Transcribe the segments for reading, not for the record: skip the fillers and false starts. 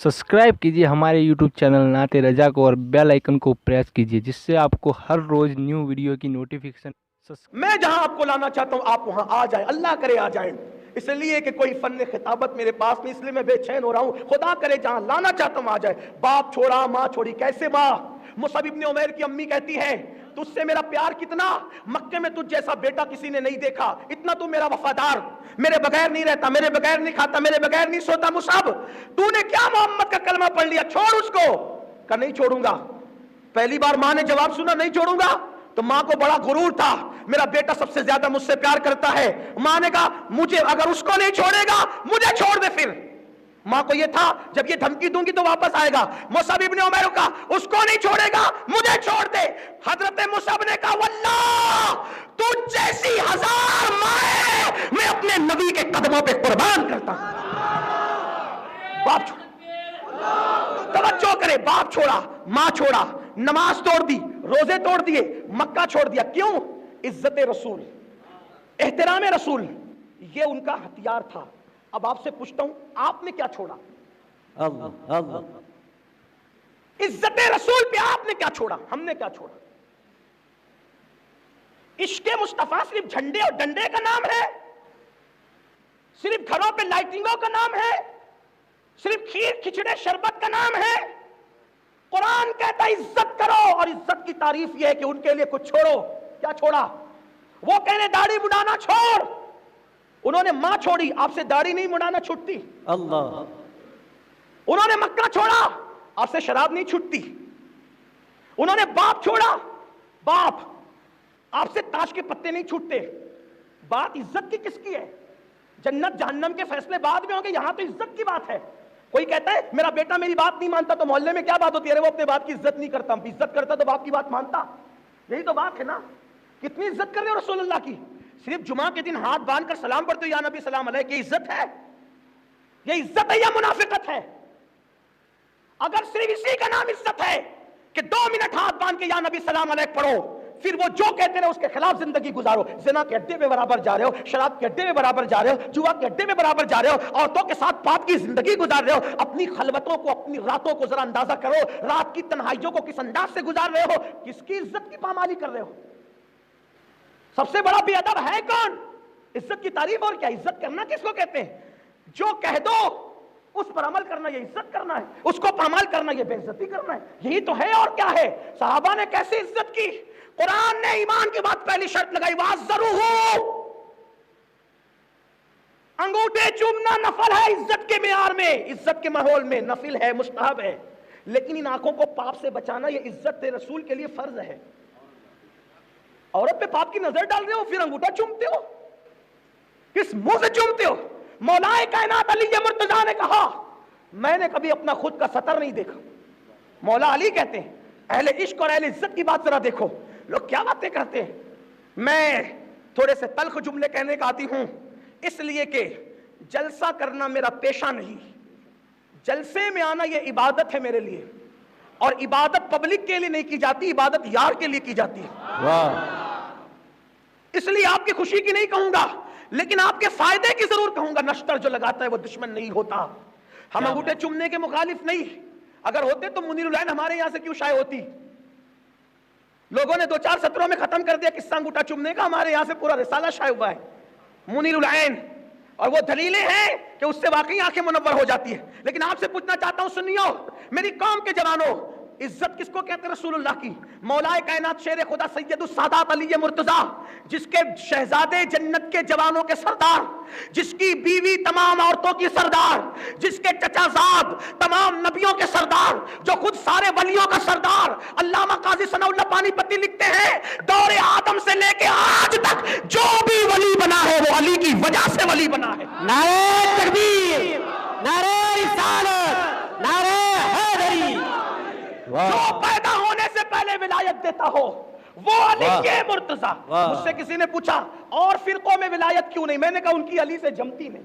Subscribe कीजिए हमारे YouTube channel नाते रजा को और बेल आइकन को प्रेस कीजिए जिससे आपको हर रोज न्यू वीडियो की नोटिफिकेशन। मैं जहां आपको लाना चाहता हूं आप वहां आ जाए, अल्लाह करे आ जाए। इसलिए कि कोई फन खिताबत मेरे पास नहीं, इसलिए मैं बेचैन हो रहा हूं। खुदा करे जहां लाना चाहता हूं आ जाए। बाप छोड़ा मां छोड़ी, कैसे मां? मुसअब इब्न उमैर की अम्मी कहती है तुझसे मेरा प्यार कितना, मक्के में तुझ जैसा बेटा किसी ने नहीं देखा, इतना तू मेरा वफादार, मेरे बगैर नहीं रहता, मेरे बगैर नहीं खाता, मेरे बगैर नहीं सोता। मुसअब तूने क्या मोहम्मद का कलमा पढ़ लिया, छोड़ उसको। का नहीं छोड़ूंगा। पहली बार मां ने जवाब सुना नहीं छोड़ूंगा, तो मां को बड़ा गुरूर था, मेरा बेटा सबसे ज्यादा मुझसे प्यार करता है। मां ने कहा मुझे अगर उसको नहीं छोड़ेगा मुझे छोड़ दे। फिर मां को यह था जब ये धमकी दूंगी तो वापस आएगा। मुसअब इब्न उमैर का उसको नहीं छोड़ेगा मुझे छोड़ दे। हजरत मुसअब ने कहा वल्लाह तुझ जैसी 1000 माएं मैं अपने नबी के कदमों पे कुर्बान करता हूं। बाप छोड़ा, तवज्जो करे, बाप छोड़ा, मां छोड़ा, नमाज तोड़ दी, रोजे तोड़ दिए, मक्का छोड़ दिया। क्यों? इज्जत रसूल, एहतराम रसूल, ये उनका हथियार था। अब आपसे पूछता हूं आपने क्या छोड़ा? अल्लाह अल्लाह, इज्जत रसूल पे आपने क्या छोड़ा, हमने क्या छोड़ा? इश्क़े मुस्तफा सिर्फ झंडे और डंडे का नाम है? सिर्फ घरों पे लाइटिंगों का नाम है? सिर्फ खीर खिचड़े शरबत का नाम है? कुरान कहता है इज्जत करो, और इज्जत की तारीफ यह है कि उनके लिए कुछ छोड़ो। क्या छोड़ा? वो कहने दाढ़ी मुड़ाना छोड़, उन्होंने मां छोड़ी, आपसे दाढ़ी नहीं मुड़ाना छूटती। अल्लाह। उन्होंने मक्का छोड़ा, आपसे शराब नहीं छूटती। उन्होंने बाप छोड़ा, बाप आपसे ताश के पत्ते नहीं छूटते। बात इज्जत की किसकी है? जन्नत जहन्नम के फैसले बाद में होंगे, यहां तो इज्जत की बात है। कोई कहता है मेरा बेटा मेरी बात नहीं मानता, तो मोहल्ले में क्या बात होती है? अरे वो अपने बाप की इज्जत नहीं करता, इज्जत करता तो बाप की बात मानता। यही तो बात है ना। कितनी इज्जत कर रहे हो रसूलुल्लाह की? सिर्फ जुमा के दिन हाथ बांध कर सलाम पढ़ते हो या नबी सलाम अलैक, ये इज्जत है? ये इज्जत है या मुनाफिकत है? अगर सिर्फ इसी का नाम इज्जत है कि 2 मिनट हाथ बांध के या नबी सलाम अलैक पढ़ो, फिर वो जो कहते रहे उसके खिलाफ जिंदगी गुजारो, जिना के अड्डे में बराबर जा रहे हो, शराब के अड्डे में बराबर जा रहे हो, जुआ के अड्डे में बराबर जा रहे हो, औरतों के साथ पाप की जिंदगी गुजार रहे हो, अपनी खलवतों को, अपनी रातों को जरा अंदाजा करो, रात की तन्हाइयों को किस अंदाज से गुजार रहे हो, किसकी इज्जत की पामाली कर रहे हो? सबसे बड़ा बेअदब है कौन? इज्जत की तारीफ और क्या? इज्जत करना किसको कहते हैं? जो कह दो उस पर अमल करना ये इज्जत करना है, उसको पामाल करना ये बेइज्जती करना है। यही तो है और क्या है? सहाबा ने कैसे इज्जत की? कुरान ने ईमान की बात पहली शर्त लगाई, वाज़रुहु, अंगूठे चूमना नफल है इज्जत के मियार में, इज्जत के माहौल में नफिल है, मुस्तहब है। लेकिन इन आंखों को पाप से बचाना ये इज्जत रसूल के लिए फर्ज है। औरत पे पाप की नजर डाल रहे हो फिर अंगूठा चूमते हो, किस मुंह से चूमते हो? मौलाए कायनात अली मुर्तजा ने कहा मैंने कभी अपना खुद का सतर नहीं देखा। मौला अली कहते हैं अहले इश्क और अहले इज्जत की बात जरा देखो, लोग क्या बातें करते हैं। मैं थोड़े से तल्ख जुमले कहने का आती हूं, इसलिए कि जलसा करना मेरा पेशा नहीं, जलसे में आना यह इबादत है मेरे लिए, और इबादत पब्लिक के लिए नहीं की जाती, इबादत यार के लिए की जाती है। वाह। इसलिए आपकी खुशी की नहीं कहूंगा, लेकिन आपके फायदे की जरूर कहूंगा। नश्तर जो लगाता है वो दुश्मन नहीं होता। हम अंगूठे चूमने के मुखालिफ नहीं, अगर होते तो मुनीरुल ऐन हमारे यहां से क्यों शाये होती? लोगों ने 2-4 सत्रों में खत्म कर दिया किस्सा अंगूठा चूमने का, हमारे यहां से पूरा रिसाला शाये हुआ है मुनीरुल ऐन, और वो दलीलें हैं कि उससे वाकई आंखें मुनव्वर हो जाती है। लेकिन आपसे पूछना चाहता हूं, सुनियो मेरी कौम के जवानों, इज्जत किसको कहते हैं रसूलुल्लाह की? मौलाए कायनात शेर खुदा सैयदुस सादात अली मुर्तजा, जिसके शहजादे जन्नत के जवानों के सरदार, जिसकी बीवी तमाम औरतों की सरदार, जिसके चचाजाद तमाम नबियों के सरदार, जो खुद सारे वलियों का सरदार। अल्लामा काजी सनाउल्लाह पानीपती लिखते हैं दौरे आदम से लेके आज तक जो भी वली बना है वो अली की वजह से वली बना है। नारे तकबीर, नारे रिसालत, नारे हैदरी। जो पैदा होने से पहले विलायत देता हो वो अली के मुर्तजा। मुझसे किसी ने पूछा और फिरकों में विलायत क्यों नहीं? मैंने कहा उनकी अली से जमती नहीं।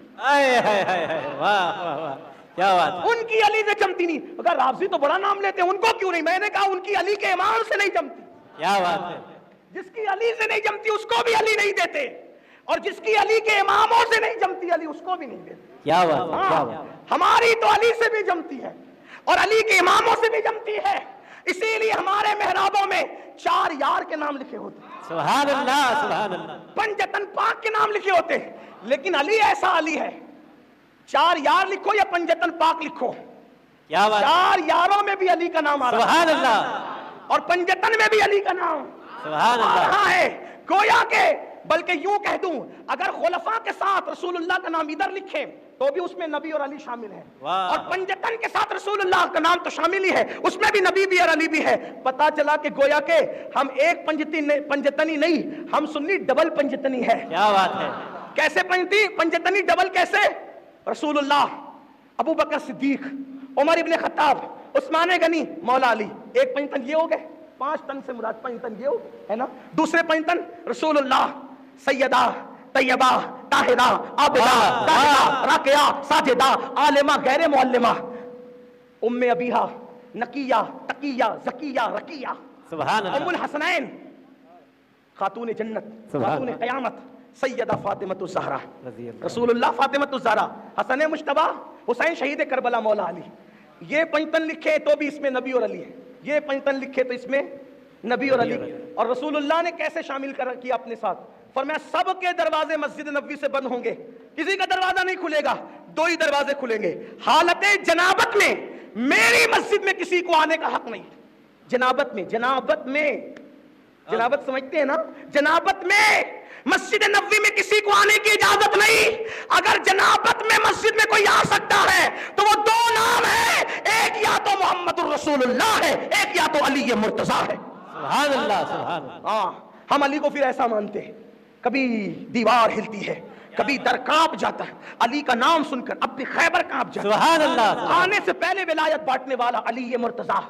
वाह वाह वाह, क्या बात। उनकी अली से जमती नहीं। अगर राफजी तो बड़ा नाम लेते हैं, उनको क्यों नहीं? मैंने कहा उनकी अली के इमाम से नहीं जमती। क्या बात है। जिसकी अली से नहीं जमती उसको भी अली नहीं देते, और जिसकी अली के इमामों से नहीं जमती अली उसको भी नहीं देते। क्या बात है, क्या बात। ہماری تو علی سے بھی جمتی ہے اور علی کے اماموں سے بھی جمتی ہے، اسی لیے ہمارے محرابوں میں 4 یار کے نام لکھے ہوتے ہیں، سبحان اللہ سبحان اللہ، پنجتن پاک کے نام لکھے ہوتے ہیں، لیکن علی ایسا علی ہے، 4 یار لکھو یا پنجتن پاک لکھو، کیا بات، 4 یاروں میں بھی علی کا نام آ رہا ہے سبحان اللہ اور پنجتن میں بھی علی کا نام سبحان آ اللہ، رہا ہے، گویا کہ بلکہ یوں کہہ دوں اگر خلفاء کے ساتھ رسول اللہ کا نام ادھر لکھیں تو بھی اس میں نبی اور علی شامل ہے، واہ، اور پنجتن کے ساتھ رسول اللہ کا نام تو شامل ہی ہے، اس میں بھی نبی بھی اور علی بھی ہے۔ پتا چلا کہ گویا کہ ہم ایک پنجتنی نہیں، ہم سنی ڈبل پنجتنی ہے۔ کیا بات ہے، کیسے پنجتنی ڈبل کیسے؟ رسول اللہ، ابو بکر صدیق، عمر ابن خطاب، عثمان غنی، مولا علی، ایک پنجتن یہ ہو گئے، 5 تن سے مراد پنجتن یہ ہو ہے نا۔ دوسرے پنجتن رسول اللہ، سیدہ، طیبہ، طاہرہ، عابدہ، طاہرہ، راکعہ، ساجدہ، عالمہ، غیر معلمہ، ام ابیہا، نقیہ، تقیہ، زکیہ، رقیہ، سبحان ام اللہ، الحسنین، خاتون جنت، سبحان خاتون قیامت، سیدہ فاطمۃ الزہرا، رضی اللہ، رسول اللہ فاطمۃ الزہرا، حسن مجتبی، حسین شہید کربلا، مولا علی۔ یہ پنجتن لکھے تو بھی اس میں نبی اور علی ہے، یہ پنجتن لکھے تو اس میں نبی اور علی، اور رسول اللہ نے کیسے شامل کیا اپنے ساتھ؟ فرمایا سب کے دروازے مسجد نبوی سے بند ہوں گے، کسی کا دروازہ نہیں کھلے گا، 2 ہی دروازے کھلیں گے، حالت جنابت میں میری مسجد میں کسی کو آنے کا حق نہیں، جنابت میں، جنابت سمجھتے ہیں نا، جنابت میں مسجد نبوی میں کسی کو آنے کی اجازت نہیں۔ اگر جنابت میں مسجد میں کوئی آ سکتا ہے تو وہ 2 نام ہے، ایک یا تو محمد الرسول اللہ ہے، ایک یا تو علی مرتضیٰ ہے۔ سبحان اللہ سبحان اللہ، ہاں، ہم علی کو پھر ایسا مانتے ہیں، کبھی دیوار ہلتی ہے، کبھی در کانپ جاتا ہے، علی کا نام سن کر اپنی خیبر کانپ جاتا ہے۔ سبحان اللہ، آنے سے پہلے ولایت بانٹنے والا علی مرتضیٰ،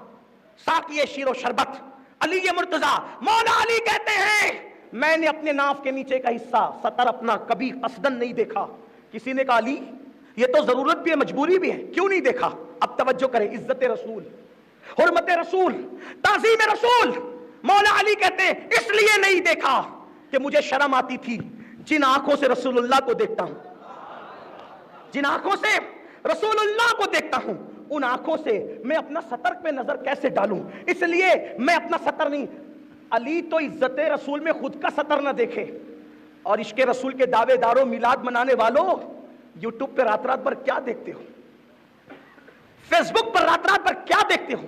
ساقی شیر و شربت علی مرتضیٰ۔ مولا علی کہتے ہیں میں نے اپنے ناف کے نیچے کا حصہ سطر اپنا کبھی قصدن نہیں دیکھا۔ کسی نے کہا علی یہ تو ضرورت بھی ہے، مجبوری بھی ہے، کیوں نہیں دیکھا؟ اب توجہ کریں، عزت رسول، حرمت رسول، تعظیم رسول۔ مولا علی کہتے ہیں اس لیے نہیں دیکھا کہ مجھے شرم آتی تھی، جن آنکھوں سے رسول اللہ کو دیکھتا ہوں، جن آنکھوں سے رسول اللہ کو دیکھتا ہوں، ان آنکھوں سے میں اپنا سطر پہ نظر کیسے ڈالوں، اس لیے میں اپنا سطر نہیں۔ علی تو عزت رسول میں خود کا سطر نہ دیکھے، اور عشق رسول کے دعوے داروں، میلاد منانے والوں، یوٹیوب پہ رات رات پر کیا دیکھتے ہو، فیس بک پر رات رات پر کیا دیکھتے ہو؟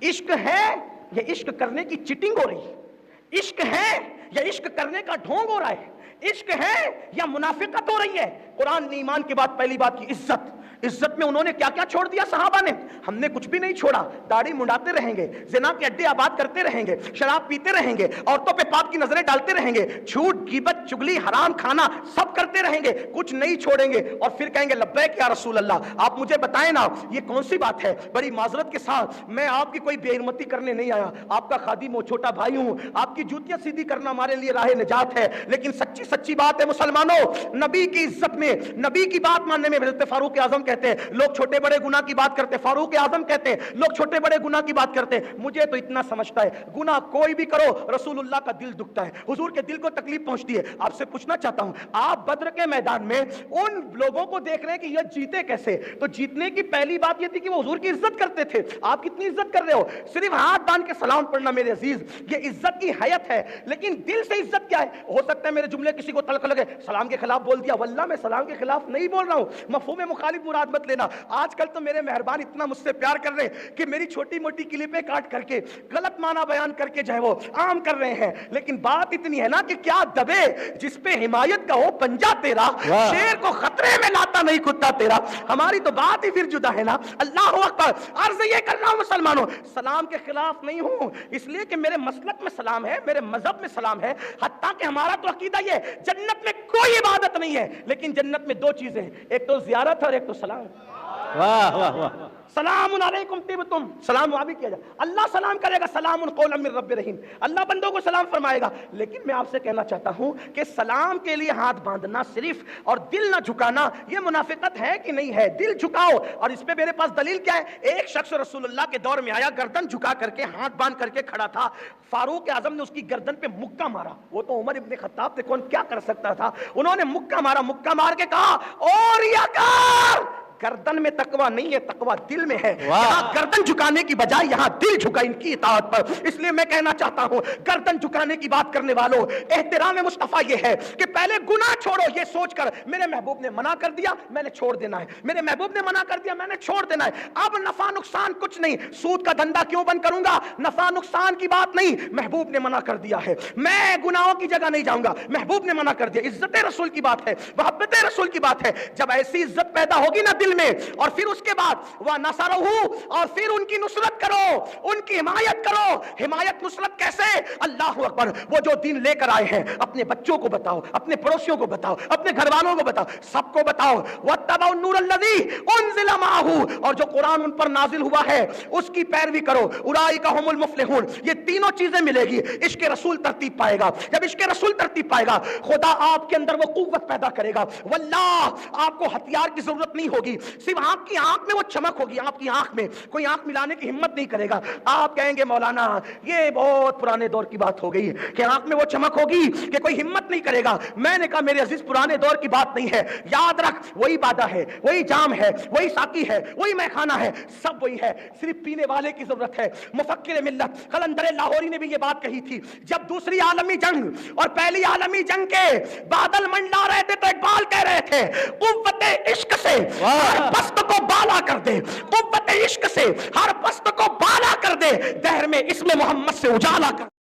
عشق ہے یا عشق کرنے کی چیٹنگ ہو رہی ہے؟ عشق ہے یا عشق کرنے کا ڈھونگ ہو رہا ہے؟ عشق ہے یا منافقت ہو رہی ہے؟ قرآن نے ایمان کے بعد پہلی بات کی عزت، عزت میں انہوں نے کیا کیا چھوڑ دیا صحابہ نے؟ ہم نے کچھ بھی نہیں چھوڑا، داڑھی منڈاتے رہیں گے، زنا کے اڈے آباد کرتے رہیں گے، شراب پیتے رہیں گے، عورتوں پہ پاپ کی نظریں ڈالتے رہیں گے، جھوٹ غیبت چگلی حرام کھانا سب کرتے رہیں گے، کچھ نہیں چھوڑیں گے، اور پھر کہیں گے لبیک یا رسول اللہ۔ آپ مجھے بتائیں نا یہ کون سی بات ہے؟ بڑی معذرت کے ساتھ میں آپ کی کوئی بے حرمتی کرنے نہیں آیا، آپ کا خادم و چھوٹا بھائی ہوں، آپ کی جوتیاں سیدھی کرنا ہمارے لیے راہ نجات ہے، لیکن سچی بات ہے مسلمانوں، نبی کی عزت میں، نبی کی بات ماننے میں حضرت فاروق اعظم کہتے ہیں لوگ چھوٹے بڑے گناہ کی بات کرتے، فاروق اعظم کہتے ہیں لوگ چھوٹے بڑے گناہ کی بات کرتے، مجھے تو اتنا سمجھتا ہے گناہ کوئی بھی کرو رسول اللہ کا دل دکھتا ہے، حضور کے دل کو تکلیف پہنچتی ہے۔ آپ سے پوچھنا چاہتا ہوں، آپ بدر کے میدان میں ان لوگوں کو دیکھ رہے ہیں کہ یہ جیتے کیسے، تو جیتنے کی پہلی بات یہ تھی کہ وہ حضور کی عزت کرتے تھے۔ آپ کتنی عزت کر رہے ہو؟ صرف ہاتھ باندھ کے سلام پڑھنا میرے عزیز یہ عزت کی حیت ہے، لیکن دل سے عزت کیا ہے؟ ہو سکتا ہے میرے جملے کسی کو تلخ لگے، سلام کے خلاف بول دیا، واللہ میں سلام کے خلاف نہیں بول رہا ہوں، مفہوم مخالف مراد مت لینا۔ آج کل تو میرے مہربان اتنا مجھ سے پیار کر رہے ہیں کہ میری چھوٹی موٹی کلپیں کاٹ کر کے غلط معنی بیان کر کے جو ہے وہ عام کر رہے ہیں، لیکن بات اتنی ہے نا کہ کیا دبے جس پہ حمایت کا ہو پنجا تیرا، شیر کو خطرے میں لاتا نہیں کتا تیرا۔ ہماری تو بات ہی پھر جدا ہے نا۔ اللہ اکبر، عرض یہ کر رہا ہوں مسلمانوں، سلام کے خلاف نہیں ہوں، اس لیے کہ میرے مسلک میں سلام ہے، میرے مذہب میں سلام ہے، حتیٰ کہ ہمارا تو عقیدہ یہ ہے جنت میں کوئی عبادت نہیں ہے، لیکن جنت میں 2 چیزیں ہیں، ایک تو زیارت اور ایک تو سلام۔ واہ واہ واہ، سلام علیکم طبتم، سلام وہاں بھی کیا جائے، اللہ سلام کرے گا، سلام قولا من رب رحیم، اللہ بندوں کو سلام فرمائے گا۔ لیکن میں آپ سے کہنا چاہتا ہوں کہ سلام کے لیے ہاتھ باندھنا صرف اور دل نہ جھکانا یہ منافقت ہے کہ نہیں ہے؟ دل جھکاؤ، اور اس پہ میرے پاس دلیل کیا ہے؟ ایک شخص رسول اللہ کے دور میں آیا، گردن جھکا کر کے ہاتھ باندھ کر کے کھڑا تھا، فاروق اعظم نے اس کی گردن پہ مکہ مارا، وہ تو عمر ابن خطاب تھے، کون کیا کر سکتا تھا، انہوں نے مکہ مارا، مکہ مار کے کہا اور یکار गर्दन में तकवा नहीं है, तकवा दिल में है। वाह। यहाँ गर्दन झुकाने की बजाय यहाँ दिल झुका इनकी इताअत पर। इसलिए मैं कहना चाहता हूँ, गर्दन झुकाने की बात करने वालों, एहतराम मुस्तफा ये है कि पहले गुनाह छोड़ो, ये सोचकर मेरे महबूब ने मना कर दिया मैंने छोड़ देना है, मेरे महबूब ने मना कर दिया मैंने छोड़ देना है। अब नफा नुकसान कुछ नहीं, सूद का धंधा क्यों बंद करूंगा, नफा नुकसान की बात नहीं, महबूब ने मना कर दिया है, मैं गुनाहों की जगह नहीं जाऊंगा, महबूब ने मना कर दिया। इज्जत रसूल की बात है, मोहब्बत रसूल की बात है। जब ऐसी इज्जत पैदा होगी ना दिल में, और फिर उसके बाद वह नसरहू, और फिर उनकी नुसरत करो, उनकी हिमायत करो। हिमायत नुसरत कैसे? अल्लाह अकबर, वो जो दिन लेकर आए हैं अपने बच्चों को बताओ, अपने पड़ोसियों को बताओ, अपने घर वालों को बताओ, सबको बताओ। वत्तबउ नूरल्लज़ी उनज़िला माहू, और जो कुरान उन पर नाजिल हुआ है उसकी पैरवी करो। उलाइका हुमुल मुफ्लिहून, ये तीनों चीजें मिलेगी। इश्क रसूल तरतीब पाएगा, जब इश्क रसूल तरतीब पाएगा खुदा आपके अंदर वो कुव्वत पैदा करेगा। वल्लाह आपको हथियार की जरूरत नहीं होगी, सिर्फ आपकी आंख में वो चमक होगी। आपकी आंख में कोई आंख मिलाने की हिम्मत नहीं करेगा। आप कहेंगे मौलाना ये बहुत पुराने दौर की बात हो गई कि आंख में वो चमक होगी कि कोई हिम्मत नहीं करेगा। मैंने कहा मेरे अजीज पुराने दौर की बात नहीं है, याद रख वही बादा है, वही जाम है, वही साकी है, वही मैखाना है, सब वही है, सिर्फ पीने वाले की जरूरत है। मुफक्किर मिल्लत कलंदर लाहौरी ने भी ये बात कही थी। जब दूसरी आलमी जंग और पहली आलमी जंग के बादल मंडला रहे थे तो इकबाल कह रहे थे कुव्वते इश्क से हर पस्त को बाला कर दे, कुव्वते इश्क से हर पस्त को बाला कर दे, दहर में इसमें मोहम्मद से उजाला कर